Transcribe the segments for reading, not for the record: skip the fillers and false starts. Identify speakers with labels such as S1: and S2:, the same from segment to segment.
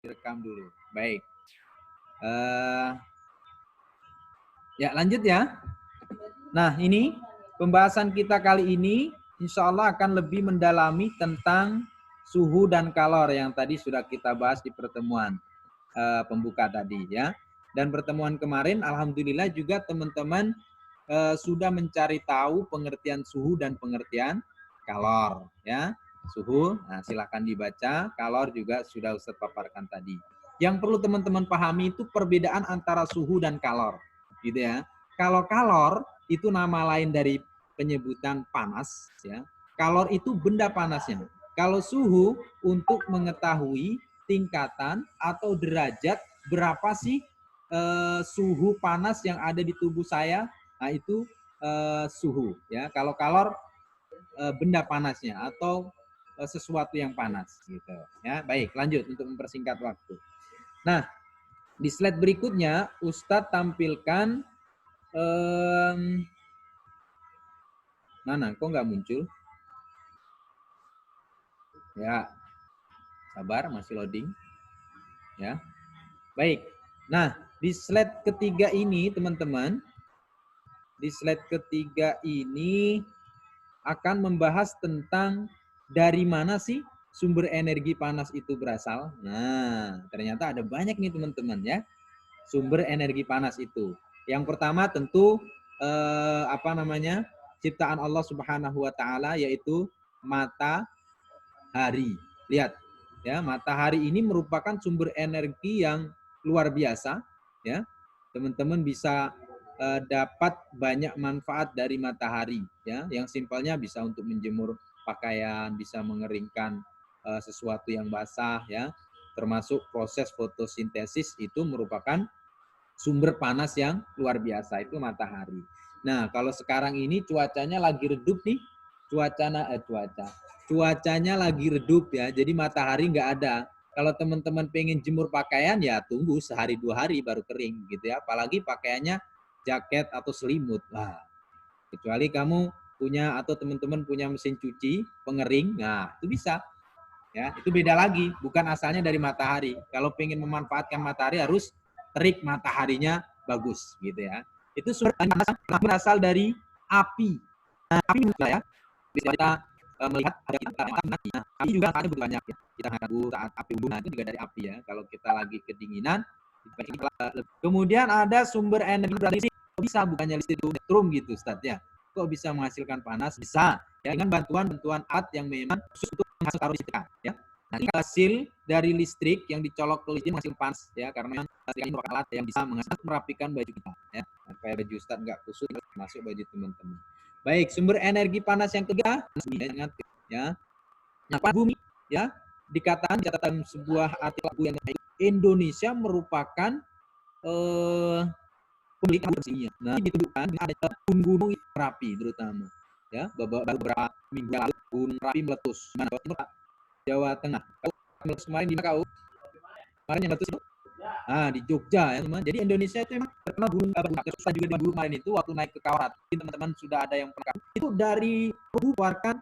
S1: direkam dulu. Baik. Ya, lanjut ya. Nah, ini pembahasan kita kali ini insya Allah akan lebih mendalami tentang suhu dan kalor yang tadi sudah kita bahas di pertemuan pembuka tadi ya. Dan pertemuan kemarin alhamdulillah juga teman-teman sudah mencari tahu pengertian suhu dan pengertian kalor ya. Suhu, nah silakan dibaca, kalor juga sudah Ustaz paparkan tadi. Yang perlu teman-teman pahami itu perbedaan antara suhu dan kalor, gitu ya. Kalau kalor itu nama lain dari penyebutan panas ya. Kalor itu benda panasnya. Kalau suhu untuk mengetahui tingkatan atau derajat berapa sih suhu panas yang ada di tubuh saya, nah itu suhu ya. Kalau kalor benda panasnya atau sesuatu yang panas gitu ya. Baik, lanjut untuk mempersingkat waktu. Nah, di slide berikutnya Ustadz tampilkan mana kok nggak muncul ya, sabar masih loading ya. Baik, nah di slide ketiga ini teman-teman, di slide ketiga ini akan membahas tentang dari mana sih sumber energi panas itu berasal. Nah, ternyata ada banyak nih teman-teman ya, sumber energi panas itu. Yang pertama tentu ciptaan Allah Subhanahu wa taala yaitu matahari. Lihat ya, matahari ini merupakan sumber energi yang luar biasa ya. Teman-teman bisa dapat banyak manfaat dari matahari ya. Yang simpelnya bisa untuk menjemur pakaian, bisa mengeringkan sesuatu yang basah ya. Termasuk proses fotosintesis itu merupakan sumber panas yang luar biasa, itu matahari. Nah, kalau sekarang ini cuacanya lagi redup nih, cuacanya lagi redup ya, jadi matahari nggak ada. Kalau teman-teman pengen jemur pakaian ya tunggu sehari 2 hari baru kering gitu ya. Apalagi pakaiannya jaket atau selimut. Nah, kecuali kamu punya atau teman-teman punya mesin cuci pengering, nah itu bisa. Ya, itu beda lagi, bukan asalnya dari matahari. Kalau pengen memanfaatkan matahari harus terik mataharinya bagus gitu ya. Itu sumber panas berasal dari api. Nah, api ya. Bisa kita melihat ada kita nah, api juga ada banyak ya. Kita saat api unggun, nah itu juga dari api ya. Kalau kita lagi kedinginan, kemudian ada sumber energi berarti bisa bukannya listrik metrum gitu Ustaz ya. Kok bisa menghasilkan panas? Bisa ya, dengan bantuan alat yang memang khusus untuk menghasilkan listrik ya. Nanti hasil dari listrik yang dicolok ke listrik menghasilkan panas ya, karena listrik ini merupakan alat yang bisa merapikan baju kita ya. Supaya baju Ustaz nggak kusut masuk baju teman-teman. Baik, sumber energi panas yang ketiga ya. Nah, bumi ya, dikatakan catatan sebuah artikel yang Indonesia merupakan pemilik bersihnya. Nah, ditunjukkan ada gunung Merapi terutama. Ya, beberapa minggu lalu gunung Merapi meletus. Mana Jawa Tengah. Meletus kemarin di mana kau? Kemarin yang meletus itu? Nah, di Jogja ya teman. Jadi Indonesia itu memang terkenal gunung susah juga di gunung kemarin itu waktu naik ke kawah. Teman-teman sudah ada yang pernah itu dari mengeluarkan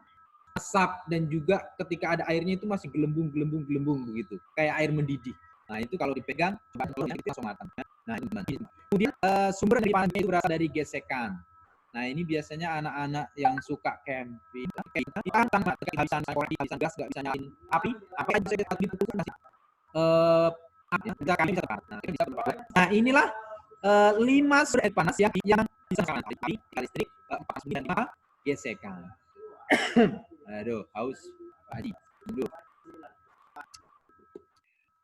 S1: asap dan juga ketika ada airnya itu masih gelembung begitu, kayak air mendidih. Nah itu kalau dipegang itu langsung matang. Nah ini kemudian sumber dari panas itu berasal dari gesekan. Nah ini biasanya anak-anak yang suka camping, kita kehabisan gas, nggak bisa nyalain api aja bisa dipukul masih nah inilah 5 sumber panas yang bisa api, listrik, panas bumi dan gesekan. Aduh, haus. Haji.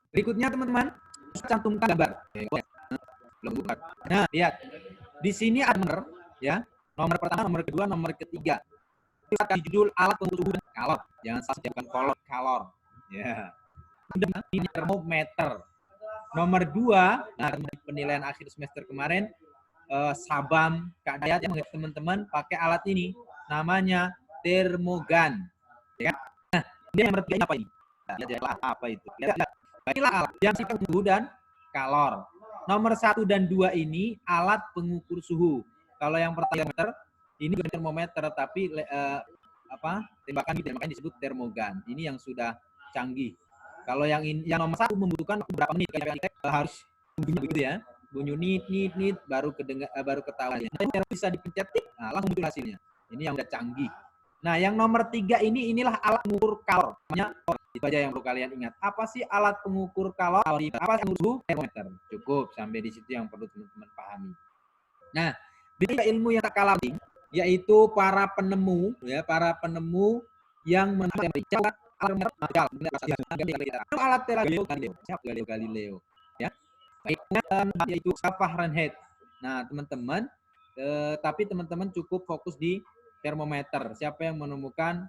S1: Berikutnya teman-teman, cantumkan gambar. Nah, lihat. Di sini ada nomor ya. Nomor pertama, nomor kedua, nomor ketiga. Itu akan judul alat pengukur suhu dan kalor. Jangan salah sebutkan kalor. Ya. Ini termometer. Nomor 2, nah penilaian akhir semester kemarin Sabam Kak Dayat yang teman-teman pakai alat ini namanya termogan. Ya. Nah, dia yang berarti apa ini? Nah, apa itu? Inilah alat yang sifatnya suhu dan kalor. Nomor 1 dan 2 ini alat pengukur suhu. Kalau yang pertama ini bukan termometer tapi tembakan gitu, makanya disebut termogan. Ini yang sudah canggih. Kalau yang nomor 1 membutuhkan berapa menit? Harus bunyi begitu ya. Bunyi nit baru ketahuan. Nah, bisa dipencet tik, nah, langsung muncul hasilnya. Ini yang udah canggih. Nah, yang nomor 3 inilah alat mengukur kalor. Namanya, itu aja yang perlu kalian ingat. Apa sih alat pengukur kalor? Apa yang suhu? Termometer. Cukup sampai di situ yang perlu teman-teman pahami. Nah, tiga ilmu yang tak kalah penting, yaitu para penemu yang menemukan alat Galileo, ya. Yaitu Fahrenheit. Nah, teman-teman, tapi teman-teman cukup fokus di termometer. Siapa yang menemukan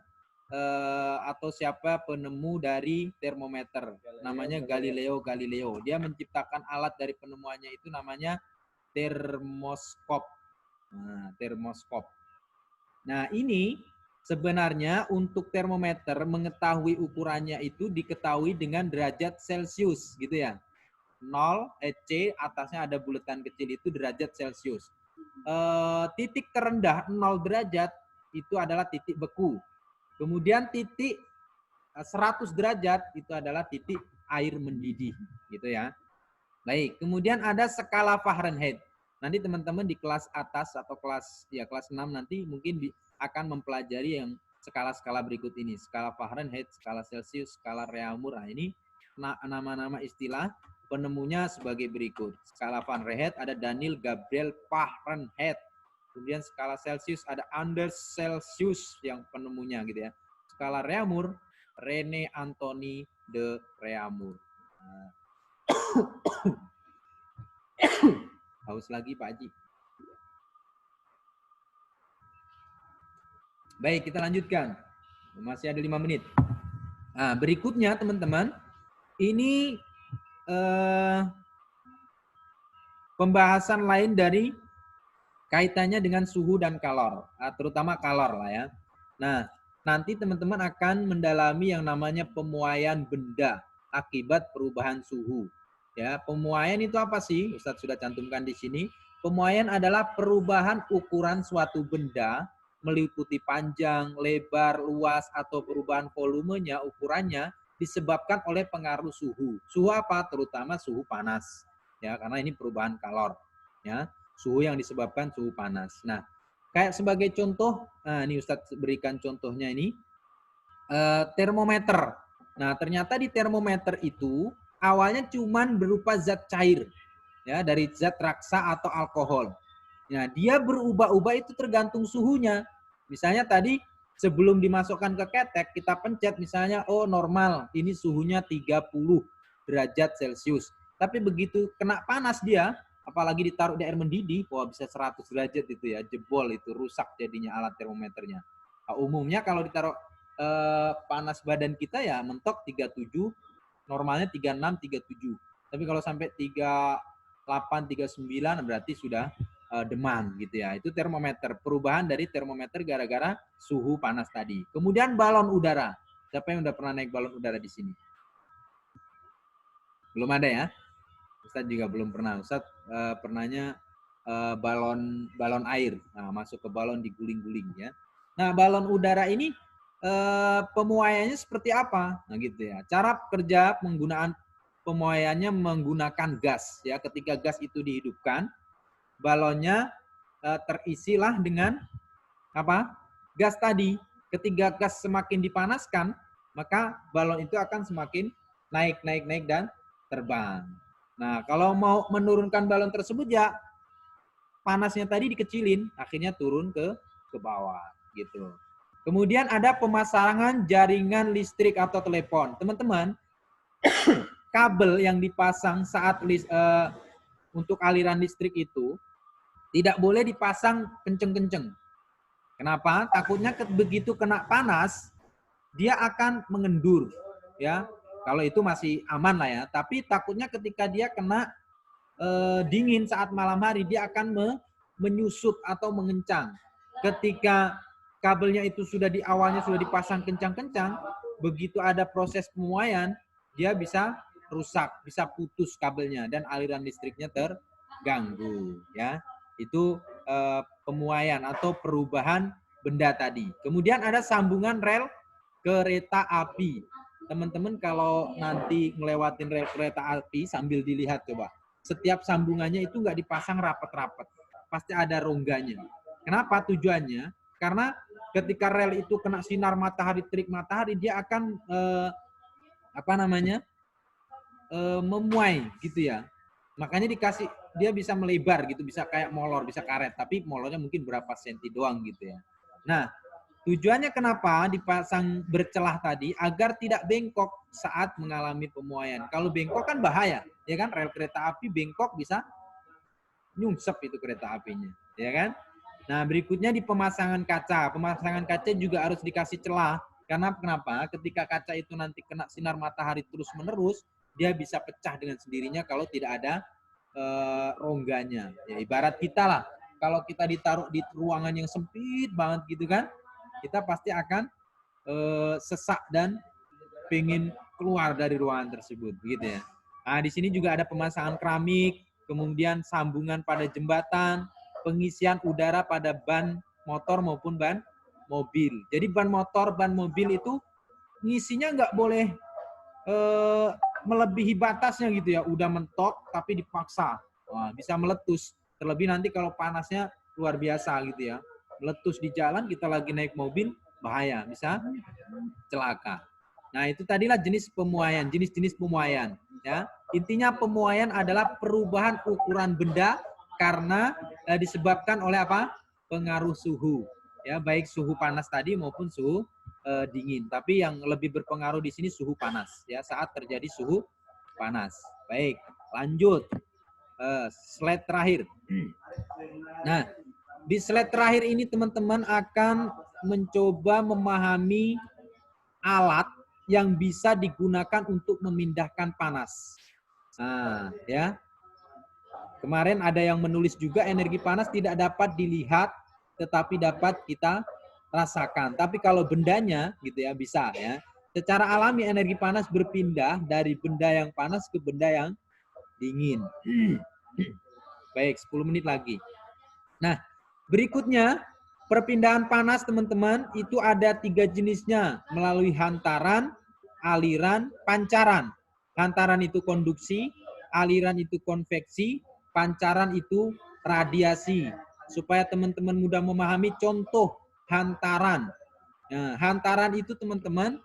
S1: atau siapa penemu dari termometer? Namanya Galileo Galileo. Dia menciptakan alat dari penemuannya itu namanya termoskop. Nah, termoskop. Nah, ini sebenarnya untuk termometer mengetahui ukurannya itu diketahui dengan derajat Celcius gitu ya. 0 C atasnya ada bulatan kecil itu derajat Celcius. Titik terendah 0 derajat itu adalah titik beku. Kemudian titik 100 derajat itu adalah titik air mendidih gitu ya. Baik, kemudian ada skala Fahrenheit. Nanti teman-teman di kelas atas atau kelas 6 nanti mungkin akan mempelajari yang skala-skala berikut ini. Skala Fahrenheit, skala Celcius, skala Reaumur. Nah, ini nama-nama istilah penemunya sebagai berikut. Skala Fahrenheit ada Daniel Gabriel Fahrenheit. Kemudian skala Celcius ada Anders Celsius yang penemunya gitu ya. Skala Reaumur Rene Anthony de Reaumur. Nah. Haus lagi Pak Haji. Baik, kita lanjutkan. Masih ada 5 menit. Nah, berikutnya teman-teman, ini pembahasan lain dari kaitannya dengan suhu dan kalor, terutama kalor lah ya. Nah, nanti teman-teman akan mendalami yang namanya pemuaian benda akibat perubahan suhu. Ya, pemuaian itu apa sih? Ustadz sudah cantumkan di sini. Pemuaian adalah perubahan ukuran suatu benda meliputi panjang, lebar, luas atau perubahan volumenya, ukurannya disebabkan oleh pengaruh suhu. Suhu apa? Terutama suhu panas. Ya, karena ini perubahan kalor, ya. Suhu yang disebabkan suhu panas. Nah, kayak sebagai contoh, nah ini Ustadz berikan contohnya ini, termometer. Nah, ternyata di termometer itu awalnya cuman berupa zat cair, ya, dari zat raksa atau alkohol. Nah, dia berubah-ubah itu tergantung suhunya. Misalnya tadi sebelum dimasukkan ke ketek, kita pencet misalnya, oh normal, ini suhunya 30 derajat Celcius. Tapi begitu kena panas dia, apalagi ditaruh di air mendidih, wah bisa 100 derajat itu ya, jebol itu, rusak jadinya alat termometernya. Nah, umumnya kalau ditaruh panas badan kita ya mentok 37, normalnya 36, 37. Tapi kalau sampai 38, 39 berarti sudah demam gitu ya. Itu termometer, perubahan dari termometer gara-gara suhu panas tadi. Kemudian balon udara. Siapa yang udah pernah naik balon udara di sini? Belum ada ya? Ustadz juga belum pernah. Ustadz pernahnya balon air. Nah, masuk ke balon diguling-guling ya. Nah, balon udara ini pemuaiannya seperti apa? Nah, gitu ya. Cara kerja penggunaan pemuaiannya menggunakan gas ya. Ketika gas itu dihidupkan, balonnya terisilah dengan apa? Gas tadi. Ketika gas semakin dipanaskan, maka balon itu akan semakin naik dan terbang. Nah, kalau mau menurunkan balon tersebut ya panasnya tadi dikecilin, akhirnya turun ke bawah gitu. Kemudian ada pemasangan jaringan listrik atau telepon. Teman-teman, kabel yang dipasang saat untuk aliran listrik itu tidak boleh dipasang kenceng-kenceng. Kenapa? Takutnya begitu kena panas, dia akan mengendur, ya. Kalau itu masih aman lah ya. Tapi takutnya ketika dia kena dingin saat malam hari, dia akan menyusut atau mengencang. Ketika kabelnya itu awalnya sudah dipasang kencang-kencang, begitu ada proses pemuaian, dia bisa rusak, bisa putus kabelnya dan aliran listriknya terganggu, ya. Itu pemuaian atau perubahan benda tadi. Kemudian ada sambungan rel kereta api. teman-teman kalau nanti ngelewatin rel kereta api sambil dilihat coba. Setiap sambungannya itu nggak dipasang rapat-rapat. Pasti ada rongganya. Kenapa tujuannya? Karena ketika rel itu kena sinar matahari, terik matahari, dia akan memuai gitu ya. Makanya dikasih, dia bisa melebar gitu, bisa kayak molor, bisa karet, tapi molornya mungkin berapa senti doang gitu ya. Nah, tujuannya kenapa dipasang bercelah tadi? Agar tidak bengkok saat mengalami pemuaian. Kalau bengkok kan bahaya, ya kan? Rel kereta api bengkok bisa nyungsep itu kereta apinya, ya kan? Nah, berikutnya di pemasangan kaca. Pemasangan kaca juga harus dikasih celah. Karena kenapa? Ketika kaca itu nanti kena sinar matahari terus-menerus, dia bisa pecah dengan sendirinya kalau tidak ada rongganya. Ya, ibarat kita lah, kalau kita ditaruh di ruangan yang sempit banget gitu kan, kita pasti akan sesak dan pengen keluar dari ruangan tersebut, gitu ya. Nah, di sini juga ada pemasangan keramik, kemudian sambungan pada jembatan, pengisian udara pada ban motor maupun ban mobil. Jadi ban motor, ban mobil itu ngisinya nggak boleh melebihi batasnya gitu ya. Udah mentok tapi dipaksa. Wah, bisa meletus. Terlebih nanti kalau panasnya luar biasa gitu ya. Meletus di jalan, kita lagi naik mobil, bahaya. Bisa celaka. Nah, itu tadilah jenis pemuaian, jenis-jenis pemuaian. Ya. Intinya pemuaian adalah perubahan ukuran benda karena disebabkan oleh apa? Pengaruh suhu. Ya, baik suhu panas tadi maupun suhu dingin. Tapi yang lebih berpengaruh di sini suhu panas. Ya, saat terjadi suhu panas. Baik, lanjut. Slide terakhir. Nah, di slide terakhir ini teman-teman akan mencoba memahami alat yang bisa digunakan untuk memindahkan panas. Nah, ya. Kemarin ada yang menulis juga energi panas tidak dapat dilihat tetapi dapat kita rasakan. Tapi kalau bendanya gitu ya bisa ya. Secara alami energi panas berpindah dari benda yang panas ke benda yang dingin. Baik, 10 menit lagi. Nah, berikutnya perpindahan panas teman-teman itu ada 3 jenisnya melalui hantaran, aliran, pancaran. Hantaran itu konduksi, aliran itu konveksi, pancaran itu radiasi. Supaya teman-teman mudah memahami contoh hantaran. Nah, hantaran itu teman-teman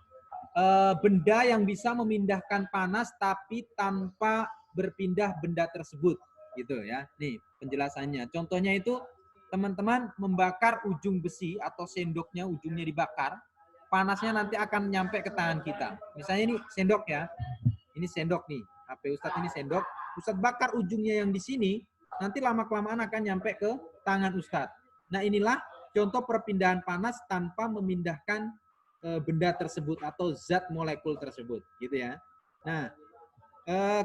S1: benda yang bisa memindahkan panas tapi tanpa berpindah benda tersebut gitu ya. Nih penjelasannya. Contohnya itu teman-teman membakar ujung besi atau sendoknya ujungnya dibakar, panasnya nanti akan nyampe ke tangan kita. Misalnya ini sendok ya. Ini sendok nih. HP Ustadz ini sendok. Ustadz bakar ujungnya yang di sini, nanti lama-kelamaan akan nyampe ke tangan Ustadz. Nah, inilah contoh perpindahan panas tanpa memindahkan benda tersebut atau zat molekul tersebut, gitu ya. Nah,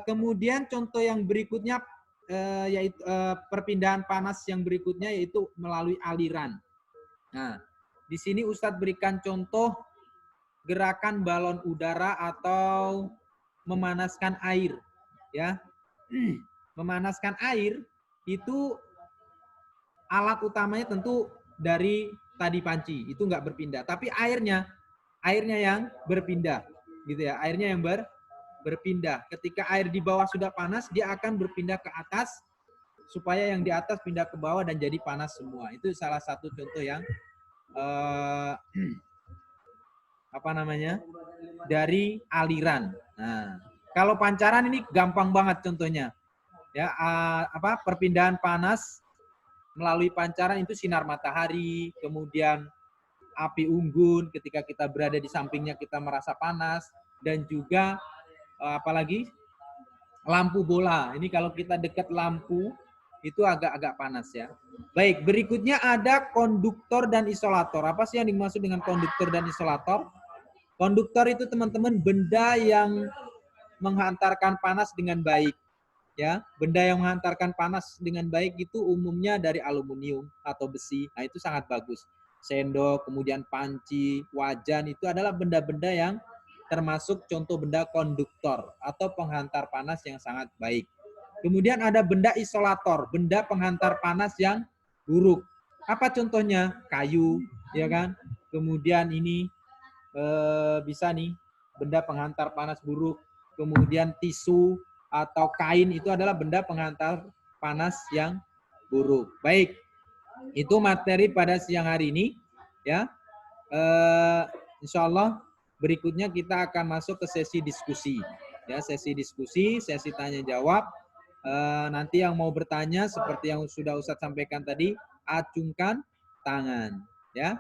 S1: kemudian contoh yang berikutnya yaitu perpindahan panas yang berikutnya yaitu melalui aliran. Nah, di sini Ustadz berikan contoh gerakan balon udara atau memanaskan air, ya. Memanaskan air itu alat utamanya tentu dari tadi panci, itu nggak berpindah, tapi airnya yang berpindah, gitu ya. Airnya yang berpindah. Ketika air di bawah sudah panas, dia akan berpindah ke atas supaya yang di atas pindah ke bawah dan jadi panas semua. Itu salah satu contoh yang dari aliran. Nah, kalau pancaran ini gampang banget contohnya. Ya, perpindahan panas melalui pancaran itu sinar matahari, kemudian api unggun ketika kita berada di sampingnya kita merasa panas, dan juga apalagi lampu bola. Ini kalau kita dekat lampu itu agak-agak panas ya. Baik, berikutnya ada konduktor dan isolator. Apa sih yang dimaksud dengan konduktor dan isolator? Konduktor itu teman-teman benda yang menghantarkan panas dengan baik. Ya, benda yang menghantarkan panas dengan baik itu umumnya dari aluminium atau besi. Nah, itu sangat bagus. Sendok, kemudian panci, wajan itu adalah benda-benda yang termasuk contoh benda konduktor atau penghantar panas yang sangat baik. Kemudian ada benda isolator, benda penghantar panas yang buruk. Apa contohnya? Kayu, ya kan? Kemudian ini bisa nih benda penghantar panas buruk. Kemudian tisu atau kain itu adalah benda penghantar panas yang buruk. Baik, itu materi pada siang hari ini. Ya, insya Allah berikutnya kita akan masuk ke sesi diskusi. Ya, sesi diskusi, sesi tanya jawab. Nanti yang mau bertanya seperti yang sudah Ustadz sampaikan tadi, acungkan tangan. Ya.